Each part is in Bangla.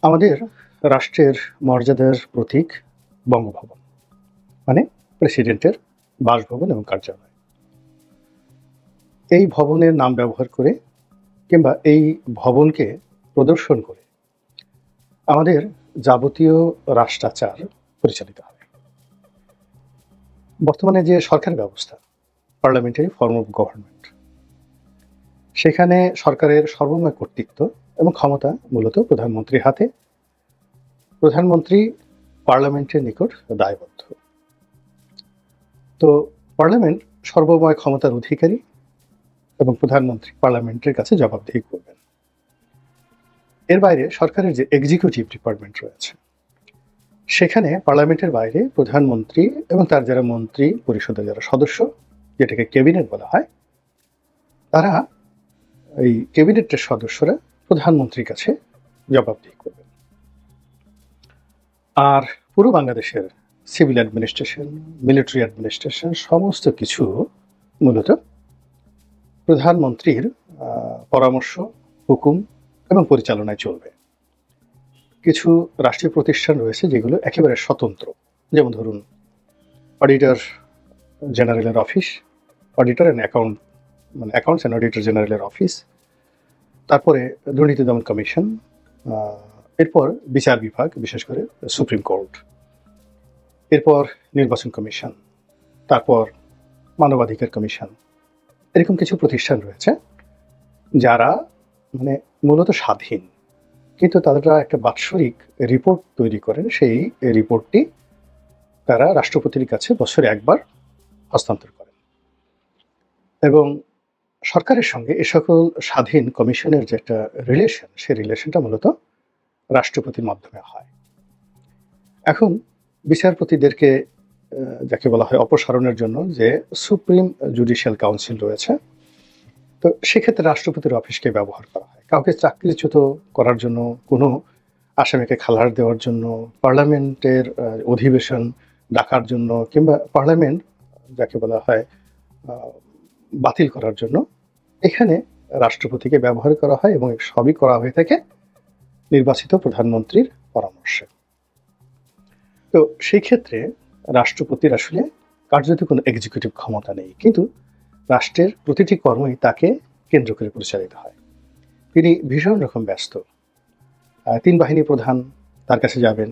আমাদের রাষ্ট্রের মর্যাদার প্রতীক বঙ্গভবন, মানে প্রেসিডেন্টের বাসভবন এবং কার্যালয়। এই ভবনের নাম ব্যবহার করে কিংবা এই ভবনকে প্রদর্শন করে আমাদের যাবতীয় রাষ্ট্রাচার পরিচালিত হয়। বর্তমানে যে সরকার ব্যবস্থা, পার্লামেন্টারি ফর্ম অফ গভর্নমেন্ট, সেখানে সরকারের সর্বময় কর্তৃত্ব এবং ক্ষমতা মূলত প্রধানমন্ত্রীর হাতে। প্রধানমন্ত্রী পার্লামেন্টের নিকট দায়বদ্ধ। তো পার্লামেন্ট সর্বময় ক্ষমতার অধিকারী এবং প্রধানমন্ত্রী পার্লামেন্টের কাছে জবাবদিহি করবেন। এর বাইরে সরকারের যে এক্সিকিউটিভ ডিপার্টমেন্ট রয়েছে, সেখানে পার্লামেন্টের বাইরে প্রধানমন্ত্রী এবং তার যারা মন্ত্রী পরিষদের যারা সদস্য, যেটাকে ক্যাবিনেট বলা হয়, তারা এই ক্যাবিনেটের সদস্যরা প্রধানমন্ত্রীর কাছে জবাবদিহি করবেন। আর পুরো বাংলাদেশের সিভিল অ্যাডমিনিস্ট্রেশন, মিলিটারি অ্যাডমিনিস্ট্রেশন সমস্ত কিছু মূলত প্রধানমন্ত্রীর পরামর্শ, হুকুম এবং পরিচালনায় চলবে। কিছু রাষ্ট্রীয় প্রতিষ্ঠান রয়েছে যেগুলো একেবারে স্বতন্ত্র, যেমন ধরুন অডিটর জেনারেলের office, auditor and accounts and auditor জেনারেলের অফিস, তারপরে দুর্নীতি দমন কমিশন, এরপর বিচার বিভাগ, বিশেষ করে সুপ্রিম কোর্ট, এরপর নির্বাচন কমিশন, তারপর মানবাধিকার কমিশন। এরকম কিছু প্রতিষ্ঠান রয়েছে যারা মূলত স্বাধীন, কিন্তু তারা একটা বাৎসরিক রিপোর্ট তৈরি করেন। সেই রিপোর্টটি তারা রাষ্ট্রপতির কাছে বছরে একবার হস্তান্তর করেন এবং সরকারের সঙ্গে এ সকল স্বাধীন কমিশনের যে একটা রিলেশন, সেই রিলেশনটা মূলত রাষ্ট্রপতির মাধ্যমে হয়। এখন বিচারপতিদেরকে যাকে বলা হয় অপসারণের জন্য যে সুপ্রিম জুডিশিয়াল কাউন্সিল রয়েছে, তো সেক্ষেত্রে রাষ্ট্রপতির অফিসকে ব্যবহার করা হয় কাউকে চাকরিচ্যুত করার জন্য, কোনো আসামিকে খালাস দেওয়ার জন্য, পার্লামেন্টের অধিবেশন ডাকার জন্য, কিংবা পার্লামেন্ট যাকে বলা হয় বাতিল করার জন্য এখানে রাষ্ট্রপতিকে ব্যবহার করা হয় এবং সবই করা হয়ে থাকে নির্বাচিত প্রধানমন্ত্রীর পরামর্শে। তো সেই ক্ষেত্রে রাষ্ট্রপতির আসলে কার্যত কোনো এক্সিকিউটিভ ক্ষমতা নেই, কিন্তু রাষ্ট্রের প্রতিটি কর্মই তাকে কেন্দ্র করে পরিচালিত হয়। তিনি ভীষণ রকম ব্যস্ত। 3 বাহিনী প্রধান তার কাছে যাবেন,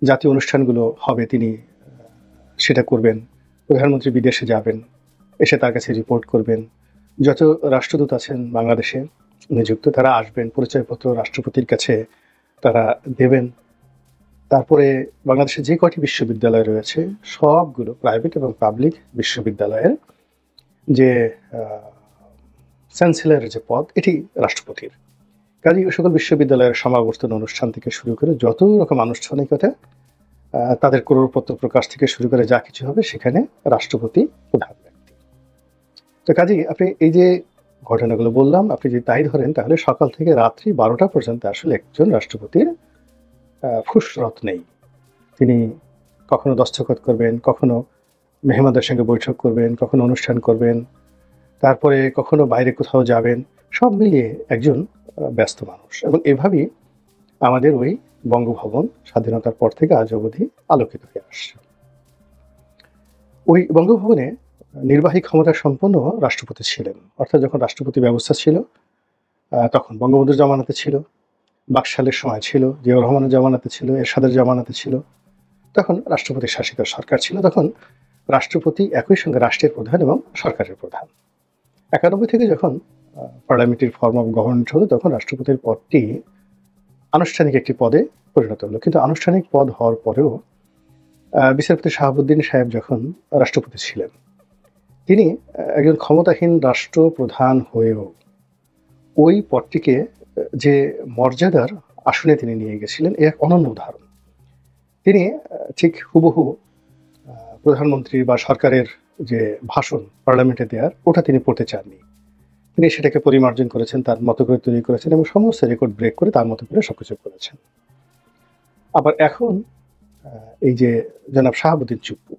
জাতীয় অনুষ্ঠানগুলো হবে তিনি সেটা করবেন, প্রধানমন্ত্রী বিদেশে যাবেন, এসে তার কাছে রিপোর্ট করবেন, যত রাষ্ট্রদূত আছেন বাংলাদেশে নিযুক্ত তারা আসবেন, পরিচয়পত্র রাষ্ট্রপতির কাছে তারা দেবেন। তারপরে বাংলাদেশে যে কয়টি বিশ্ববিদ্যালয় রয়েছে সবগুলো প্রাইভেট এবং পাবলিক বিশ্ববিদ্যালয়ের যে চ্যান্সেলরের যে পদ, এটি রাষ্ট্রপতির। কাজেই ওই সকল বিশ্ববিদ্যালয়ের সমাবর্তন অনুষ্ঠান থেকে শুরু করে যত রকম আনুষ্ঠানিকতা, তাদের করপত্র প্রকাশ থেকে শুরু করে যা কিছু হবে, সেখানে রাষ্ট্রপতি প্রধান ব্যক্তি। তো কাজেই আপনি এই যে ঘটনাগুলো বললাম, আপনি যদি তাই ধরেন, তাহলে সকাল থেকে রাত্রি 12টা পর্যন্ত আসলে একজন রাষ্ট্রপতির ফুসরত নেই। তিনি কখনো দস্তখত করবেন, কখনো মেহমানদের সঙ্গে বৈঠক করবেন, কখনো অনুষ্ঠান করবেন, তারপরে কখনো বাইরে কোথাও যাবেন, সব মিলিয়ে একজন ব্যস্ত মানুষ। এবং এভাবেই আমাদের ওই বঙ্গভবন স্বাধীনতার পর থেকে আজ অবধি আলোকিত হয়ে আসছে। ওই বঙ্গভবনে নির্বাহী ক্ষমতা সম্পন্ন রাষ্ট্রপতি ছিলেন, অর্থাৎ যখন রাষ্ট্রপতি ব্যবস্থা ছিল তখন বঙ্গবন্ধুর জামানাতে ছিল, বাকশালের সময় ছিল, জিয়াউর রহমানের জামানাতে ছিল, এরশাদের জামানাতে ছিল, তখন রাষ্ট্রপতি শাসিত সরকার ছিল। তখন রাষ্ট্রপতি একই সঙ্গে রাষ্ট্রের প্রধান এবং সরকারের প্রধান। 91 থেকে যখন পার্লামেন্টারি ফর্ম অফ গভর্নমেন্ট হলো, তখন রাষ্ট্রপতির পদটি আনুষ্ঠানিক একটি পদে পরিণত হলো। কিন্তু আনুষ্ঠানিক পদ হওয়ার পরেও বিচারপতি শাহাবুদ্দিন সাহেব যখন রাষ্ট্রপতি ছিলেন, তিনি একজন ক্ষমতাহীন রাষ্ট্রপ্রধান হয়েও ওই পদটিকে যে মর্যাদার আসনে তিনি নিয়ে গেছিলেন, এর এক অনন্য উদাহরণ। তিনি ঠিক হুবহু প্রধানমন্ত্রী বা সরকারের যে ভাষণ পার্লামেন্টে দেওয়ার, ওটা তিনি পড়তে চাননি। তিনি সেটাকে পরিমার্জন করেছেন, তার মতো করে তৈরি করেছেন এবং সমস্ত রেকর্ড ব্রেক করে তার মতো করে সবকিছু করেছেন। আবার এখন এই যে জনাব শাহাবুদ্দিন চুপ্পু,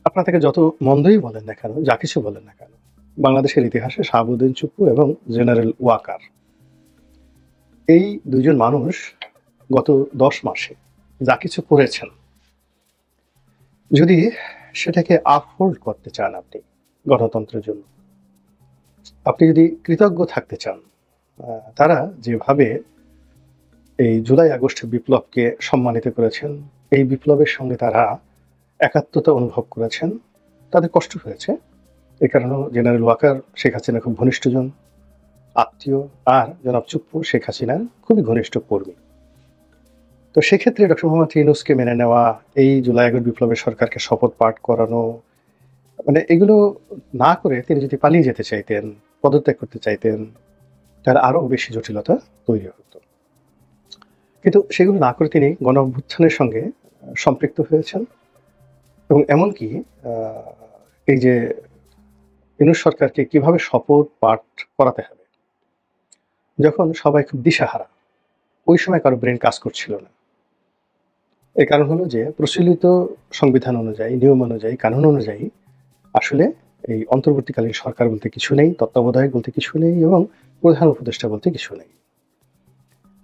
আপনার থেকে যত মন্দই বলেন না কেন, যা কিছু বলেন না কেন, বাংলাদেশের ইতিহাসে শাহাবুদ্দিন চুপ্পু এবং জেনারেল ওয়াকার, এই দুজন মানুষ গত 10 মাসে যা কিছু করেছেন, যদি সেটাকে আপহোল্ড করতে চান আপনি গণতন্ত্রের জন্য, আপনি যদি কৃতজ্ঞ থাকতে চান, তারা যেভাবে এই জুলাই আগস্ট বিপ্লবকে সম্মানিত করেছেন, এই বিপ্লবের সঙ্গে তারা একাত্মতা অনুভব করেছেন, তাদের কষ্ট হয়েছে। এ কারণেও জেনারেল ওয়াকার শেখ হাসিনা খুব ঘনিষ্ঠজন, আত্মীয়, আর জনাব চুপ্পু শেখ হাসিনার খুবই ঘনিষ্ঠ কর্মী। তো সেক্ষেত্রে ডক্টর মোহাম্মদ ইউনূসকে মেনে নেওয়া, এই জুলাই আগস্ট বিপ্লবের সরকারকে শপথ পাঠ করানো, মানে এগুলো না করে তিনি যদি পালিয়ে যেতে চাইতেন, পদত্যাগ করতে চাইতেন, তাহলে আরও বেশি জটিলতা তৈরি হতো। কিন্তু সেগুলো না করে তিনি গণ অভ্যুত্থানের সঙ্গে সম্পৃক্ত হয়েছেন এবং এমনকি এই যে ইউনূস সরকারকে কিভাবে শপথ পাঠ করাতে হবে, যখন সবাই খুব দিশাহারা, ওই সময় কারো ব্রেন কাজ করছিল না। এর কারণ হলো যে প্রচলিত সংবিধান অনুযায়ী, নিয়ম অনুযায়ী, কানুন অনুযায়ী আসলে এই অন্তর্বর্তীকালীন সরকার বলতে কিছু নেই, তত্ত্বাবধায়ক বলতে কিছু নেই এবং প্রধান উপদেষ্টা বলতে কিছু নেই।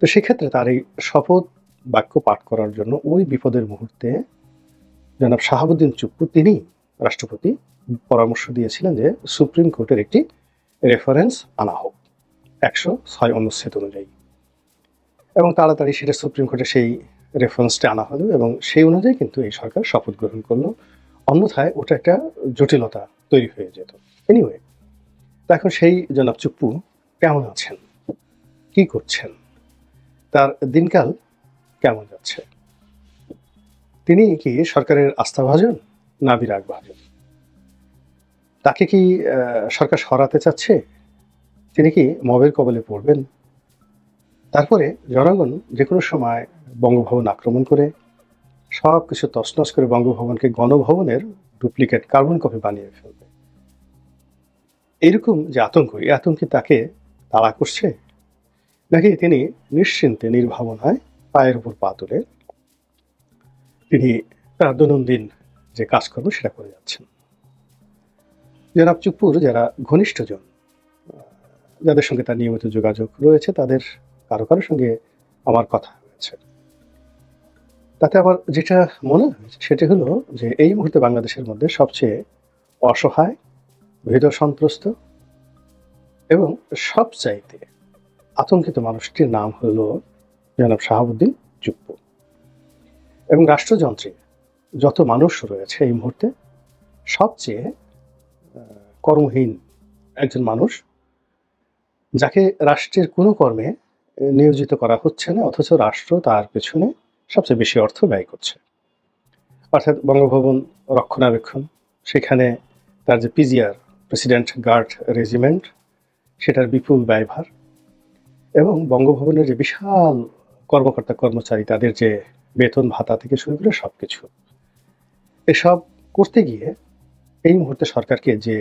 তো সেক্ষেত্রে তার এই শপথ বাক্য পাঠ করার জন্য ওই বিপদের মুহূর্তে জনাব শাহাবুদ্দিন চুপ্পু তিনি রাষ্ট্রপতি পরামর্শ দিয়েছিলেন যে সুপ্রিম কোর্টের একটি রেফারেন্স আনা হোক 106 অনুচ্ছেদ অনুযায়ী, এবং তাড়াতাড়ি সেটা সুপ্রিম কোর্টে সেই রেফারেন্সটা আনা হলো এবং সেই অনুযায়ী কিন্তু এই সরকার শপথ গ্রহণ করলো। অন্যথায় ওটা একটা জটিলতা তৈরি হয়ে যেত। এনিওয়ে, তো এখন সেই জনাব চুপ্পু কেমন আছেন, কি করছেন, তার দিনকাল কেমন যাচ্ছে? তিনি কি সরকারের আস্থাভাজন না বিরাগভাজন? তাকে কি সরকার সরাতে চাচ্ছে? তিনি কি মবের কবলে পড়বেন? তারপরে জনগণ যে কোনো সময় বঙ্গভবন আক্রমণ করে সব কিছু তছনছ করে বঙ্গভবনকে গণভবনের ডুপ্লিকেট কার্বন কপি বানিয়ে ফেলবে। এইরকম যে আতঙ্ক, এই আতঙ্কে তাকে তাড়া করছে, নাকি তিনি নিশ্চিন্তে নির্ভাবনায় পায়ের উপর পা তুলে তিনি তার দৈনন্দিন যে কাজকর্ম সেটা করে যাচ্ছেন? জনাব চুপ্পুর যারা ঘনিষ্ঠজন, যাদের সঙ্গে তার নিয়মিত যোগাযোগ রয়েছে, তাদের কারো কারোর সঙ্গে আমার কথা হয়েছে। তাতে আমার যেটা মনে হয়েছে সেটা হলো যে এই মুহূর্তে বাংলাদেশের মধ্যে সবচেয়ে অসহায়, ভীত সন্ত্রস্ত এবং সবচাইতে আতঙ্কিত মানুষটির নাম হলো জনাব শাহাবুদ্দিন চুপ্পু। এবং রাষ্ট্রযন্ত্রে যত মানুষ রয়েছে এই মুহূর্তে সবচেয়ে কর্মহীন একজন মানুষ, যাকে রাষ্ট্রের কোনো কর্মে নিয়োজিত করা হচ্ছে না, অথচ রাষ্ট্র তার পেছনে সবচেয়ে বেশি অর্থ ব্যয় করছে। অর্থাৎ বঙ্গভবন রক্ষণাবেক্ষণ, সেখানে তার যে পিজিআর, প্রেসিডেন্ট গার্ড রেজিমেন্ট, সেটার বিপুল ব্যয়ভার, এবং বঙ্গভবনের যে বিশাল কর্মকর্তা কর্মচারী, তাদের যে বেতন ভাতা থেকে শুরু করে সব কিছু, এসব করতে গিয়ে এই মুহূর্তে সরকারকে যে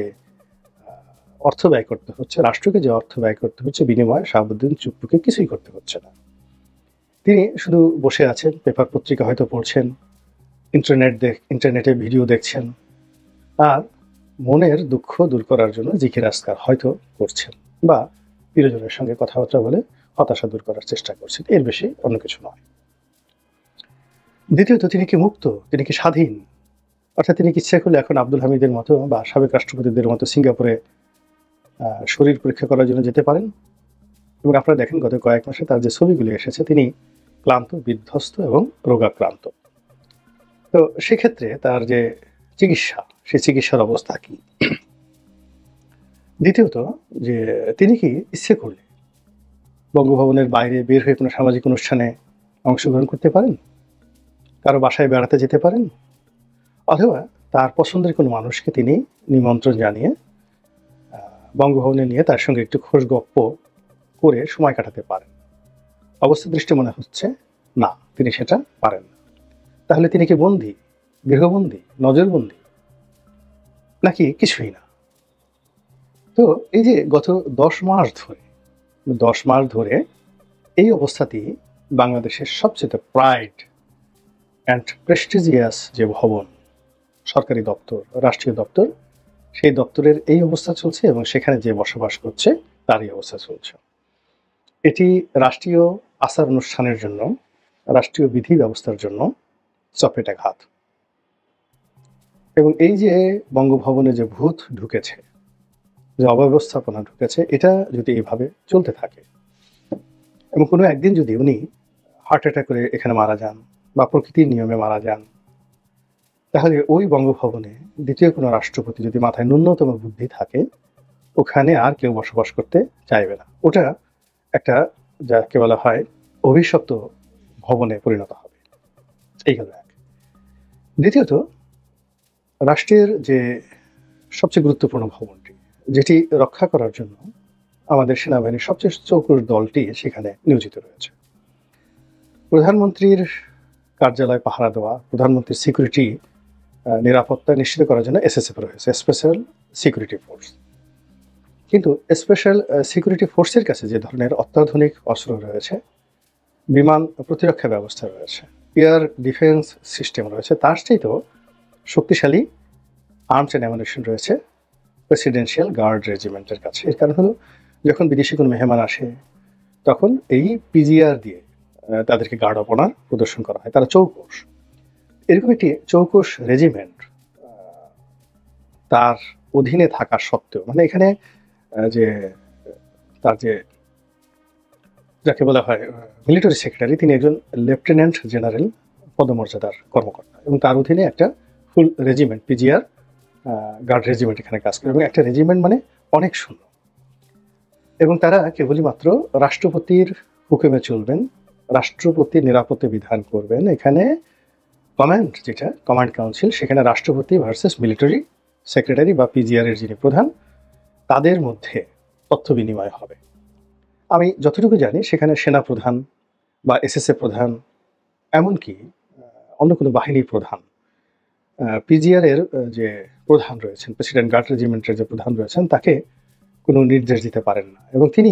অর্থ ব্যয় করতে হচ্ছে, রাষ্ট্রকে যে অর্থ ব্যয় করতে হচ্ছে, বিনিময়ে শাহাবুদ্দিন চুপ্পুকে কিছুই করতে হচ্ছে না। তিনি শুধু বসে আছেন, পেপার পত্রিকা হয়তো পড়ছেন, ইন্টারনেটে ভিডিও দেখছেন, আর মনের দুঃখ দূর করার জন্য জিকির আজকার হয়তো করছেন, বা প্রিয়জনের সঙ্গে কথাবার্তা বলে হতাশা দূর করার চেষ্টা করছেন। এর বেশি অন্য কিছু নয়। দ্বিতীয়ত, তিনি কি মুক্ত, তিনি কি স্বাধীন? অর্থাৎ তিনি কি ইচ্ছা করলে এখন আব্দুল হামিদের মতো বা সাবেক রাষ্ট্রপতিদের মতো সিঙ্গাপুরে শরীর পরীক্ষা করার জন্য যেতে পারেন? এবং আপনারা দেখেন গত কয়েক মাসে তার যে ছবিগুলি এসেছে, তিনি ক্লান্ত, বিধ্বস্ত এবং রোগাক্রান্ত। তো সেক্ষেত্রে তার যে চিকিৎসা, সেই চিকিৎসার অবস্থা কি? দ্বিতীয়ত, যে তিনি কি ইচ্ছে করলে বঙ্গভবনের বাইরে বের হয়ে কোনো সামাজিক অনুষ্ঠানে অংশগ্রহণ করতে পারেন, কারো বাসায় বেড়াতে যেতে পারেন, অথবা তার পছন্দের কোনো মানুষকে তিনি নিমন্ত্রণ জানিয়ে বঙ্গভবনে নিয়ে তার সঙ্গে একটু খোশ গপ্প করে সময় কাটাতে পারেন? অবস্থা দৃষ্টি মনে হচ্ছে না, তিনি সেটা পারেন না। তাহলে তিনি কি বন্দী, গৃহবন্দী, নজরবন্দী, নাকি কিছুই না? তো এই যে গত 10 মাস ধরে এই অবস্থাতেই বাংলাদেশের সবচেয়ে প্রাইড অ্যান্ড প্রেস্টিজিয়াস যে ভবন, সরকারি দপ্তর, রাষ্ট্রীয় দপ্তর, সেই দপ্তরের এই অবস্থা চলছে এবং সেখানে যে বসবাস করছে তার এই অবস্থা চলছে। এটি রাষ্ট্রীয় আচার অনুষ্ঠানের জন্য, রাষ্ট্রীয় বিধি ব্যবস্থার জন্য চপেটাঘাত। এবং এই যে বঙ্গভবনে যে ভূত ঢুকেছে, যে অব্যবস্থাপনা ঢুকেছে, এটা যদি এইভাবে চলতে থাকে এবং কোনো একদিন যদি উনি হার্ট অ্যাটাক করে এখানে মারা যান বা প্রকৃতির নিয়মে মারা যান, তাহলে ওই বঙ্গভবনে দ্বিতীয় কোনো রাষ্ট্রপতি যদি মাথায় ন্যূনতম বুদ্ধি থাকে, ওখানে আর কেউ বসবাস করতে চাইবে না। ওটা একটা, যাকে বলা হয়, অভিশপ্ত ভবনে পরিণত হবে। এই হলো এক। দ্বিতীয়ত, রাষ্ট্রের যে সবচেয়ে গুরুত্বপূর্ণ ভবনটি, যেটি রক্ষা করার জন্য আমাদের সেনাবাহিনীর সবচেয়ে চৌকস দলটি সেখানে নিয়োজিত রয়েছে। প্রধানমন্ত্রীর কার্যালয় পাহারা দেওয়া, প্রধানমন্ত্রীর সিকিউরিটি নিরাপত্তা নিশ্চিত করার জন্য এসএসএফ রয়েছে, স্পেশাল সিকিউরিটি ফোর্স। কিন্তু স্পেশাল সিকিউরিটি ফোর্সের কাছে যে ধরনের অত্যাধুনিক অস্ত্র রয়েছে, বিমান প্রতিরক্ষা ব্যবস্থা রয়েছে, এয়ার ডিফেন্স সিস্টেম রয়েছে, তার চাইতেও শক্তিশালী আর্মস অ্যান্ড অ্যামুনিশন রয়েছে প্রেসিডেন্সিয়াল গার্ড রেজিমেন্টের কাছে। এর কারণ হলো, যখন বিদেশি কোনো মেহমান আসে, তখন এই পিজিআর দিয়ে তাদেরকে গার্ড অফ অনার প্রদর্শন করা হয়। তারা চৌকস, এরকম একটি চৌকস রেজিমেন্ট তার অধীনে থাকা সত্ত্বেও, মানে এখানে যে তার যে, যাকে বলা হয় মিলিটারি সেক্রেটারি, তিনি একজন লেফটেন্যান্ট জেনারেল পদমর্যাদার কর্মকর্তা এবং তার অধীনে একটা ফুল রেজিমেন্ট, পিজিআর গার্ড রেজিমেন্ট এখানে কাজ করে। এবং একটা রেজিমেন্ট মানে অনেক শূন্য, এবং তারা কেবলই মাত্র রাষ্ট্রপতির হুকুমে চলবেন, রাষ্ট্রপতির নিরাপত্তা বিধান করবেন। এখানে কমান্ড, যেটা কমান্ড কাউন্সিল, সেখানে রাষ্ট্রপতি ভার্সেস মিলিটারি সেক্রেটারি বা পিজিআর এর যিনি প্রধান, তাদের মধ্যে তথ্য বিনিময় হবে। আমি যতটুকু জানি, সেখানে সেনা প্রধান বা এসএসএফ প্রধান, এমনকি অন্য কোনো বাহিনীর প্রধান, পিজিআর এর যে প্রধান রয়েছেন, প্রেসিডেন্ট গার্ড রেজিমেন্টের যে প্রধান রয়েছেন, তাকে কোনো নির্দেশ দিতে পারেন না, এবং তিনি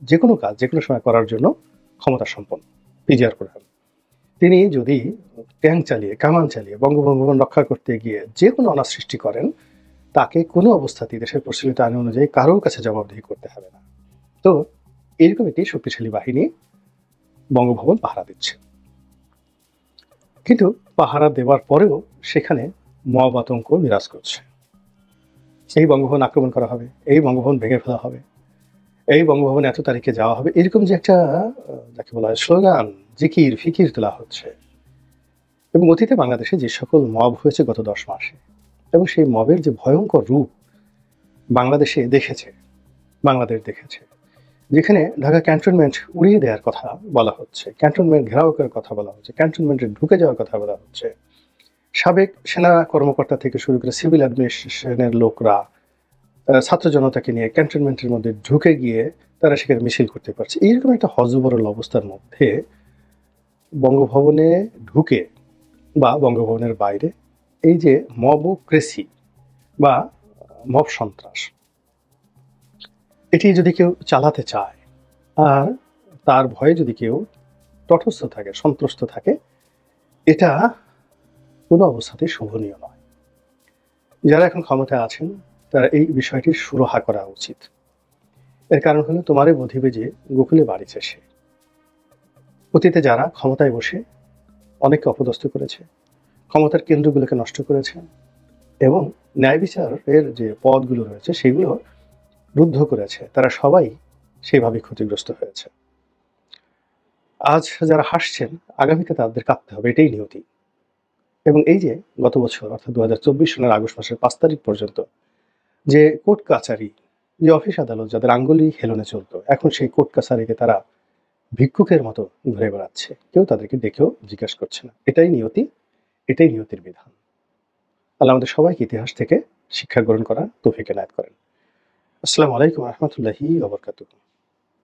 যে কোনো কাজ যে কোনো সময় করার জন্য ক্ষমতা সম্পন্ন পিজিআর প্রধান। তিনি যদি ট্যাঙ্ক চালিয়ে, কামান চালিয়ে বঙ্গভবন রক্ষা করতে গিয়ে যে কোনো অনার সৃষ্টি করেন, তাকে কোনো অবস্থাতেই দেশের প্রচলিত আইন অনুযায়ী কারোর কাছে জবাবদিহি করতে হবে না। তো এরকম একটি শক্তিশালী বাহিনী বঙ্গভবন পাহারা দিচ্ছে। কিন্তু পাহারা দেওয়ার পরেও সেখানে মব আতঙ্ক বিরাজ করছে। এই বঙ্গভবন আক্রমণ করা হবে, এই বঙ্গভবন ভেঙে ফেলা হবে, এই বঙ্গভবন এত তারিখে যাওয়া হবে, এরকম যে একটা, যাকে বলা হয়, স্লোগান, জিকির ফিকির তোলা হচ্ছে। এবং অতীতে বাংলাদেশে যে সকল মব হয়েছে গত 10 মাসে, এবং সেই মবের যে ভয়ঙ্কর রূপ বাংলাদেশ দেখেছে, যেখানে ঢাকা ক্যান্টনমেন্ট উড়িয়ে দেওয়ার কথা বলা হচ্ছে, ক্যান্টনমেন্ট ঘেরাও করার কথা বলা হচ্ছে, ক্যান্টনমেন্টে ঢুকে যাওয়ার কথা বলা হচ্ছে, সাবেক সেনা কর্মকর্তা থেকে শুরু করে সিভিল অ্যাডমিনিস্ট্রেশনের লোকরা ছাত্র জনতাকে নিয়ে ক্যান্টনমেন্টের মধ্যে ঢুকে গিয়ে তারা সেখানে মিছিল করতে পারছে। এইরকম একটা হযবরল অবস্থার মধ্যে বঙ্গভবনে ঢুকে বা বঙ্গভবনের বাইরে এই যে মবক্রেসি বা মব সন্ত্রাস, এটি যদি কেউ চালাতে চায় আর তার ভয়ে যদি কেউ তটস্থ থাকে, সন্ত্রস্ত থাকে, এটা কোনো অবস্থাতেই শোভনীয় নয়। যারা এখন ক্ষমতায় আছেন, তারা এই বিষয়টির সুরাহা করা উচিত। এর কারণ হলো, তোমারে বধিবে যে গোকুলে বাড়িছে সে। অতীতে যারা ক্ষমতায় বসে অনেককে অপদস্থ করেছে, ক্ষমতার কেন্দ্রগুলোকে নষ্ট করেছে, এবং ন্যায় বিচারের যে পদগুলো রয়েছে সেগুলো রুদ্ধ করেছে, তারা সবাই সেইভাবে ক্ষতিগ্রস্ত হয়েছে। আজ যারা হাসছেন, আগামীতে তাদের কাঁদতে হবে, এটাই নিয়তি। এবং এই যে গত বছর, অর্থাৎ 2024 সালের আগস্ট মাসের 5 তারিখ পর্যন্ত যে কোর্ট কাছারি, যে অফিস আদালত যাদের আঙ্গুলি হেলনে চলতো, এখন সেই কোর্ট কাছারিকে তারা ভিক্ষুকের মতো ঘুরে বেড়াচ্ছে, কেউ তাদেরকে দেখেও জিজ্ঞাসা করছে না। এটাই নিয়তি, এটাই নিয়তির বিধান। আল্লাহ আমাদের সবাইকে ইতিহাস থেকে শিক্ষা গ্রহণ করার তৌফিক এনায়েত করেন। আসসালামু আলাইকুম ওয়া রাহমাতুল্লাহি ওয়া বারাকাতুহু।